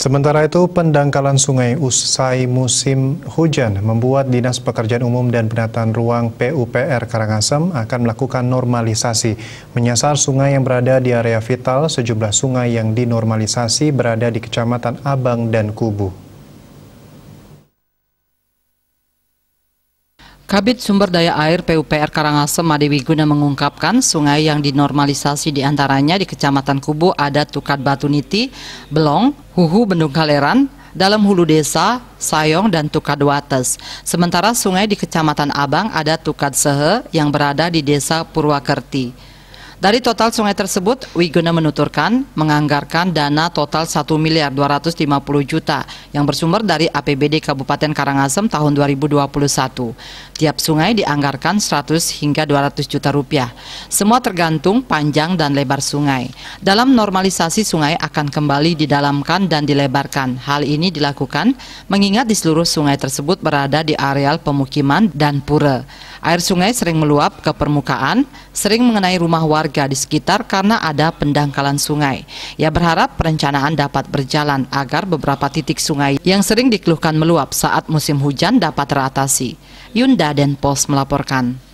Sementara itu, pendangkalan sungai usai musim hujan membuat Dinas Pekerjaan Umum dan Penataan Ruang PUPR Karangasem akan melakukan normalisasi. Menyasar sungai yang berada di area vital, sejumlah sungai yang dinormalisasi berada di Kecamatan Abang dan Kubu. Kabid Sumber Daya Air PUPR Karangasem Ade Wiguna mengungkapkan sungai yang dinormalisasi diantaranya di Kecamatan Kubu ada Tukat Batu Niti, Belong, Huhu Bendung Kaleran, Dalam Hulu Desa, Sayong, dan Tukat Wates. Sementara sungai di Kecamatan Abang ada Tukat Sehe yang berada di Desa Purwakerti. Dari total sungai tersebut, Wiguna menuturkan menganggarkan dana total 1.250 miliar yang bersumber dari APBD Kabupaten Karangasem tahun 2021. Tiap sungai dianggarkan 100 hingga 200 juta rupiah. Semua tergantung panjang dan lebar sungai. Dalam normalisasi sungai akan kembali didalamkan dan dilebarkan. Hal ini dilakukan mengingat di seluruh sungai tersebut berada di areal pemukiman dan pura. Air sungai sering meluap ke permukaan, sering mengenai rumah warga di sekitar karena ada pendangkalan sungai. Ia berharap perencanaan dapat berjalan agar beberapa titik sungai yang sering dikeluhkan meluap saat musim hujan dapat teratasi. Yunda Denpos melaporkan.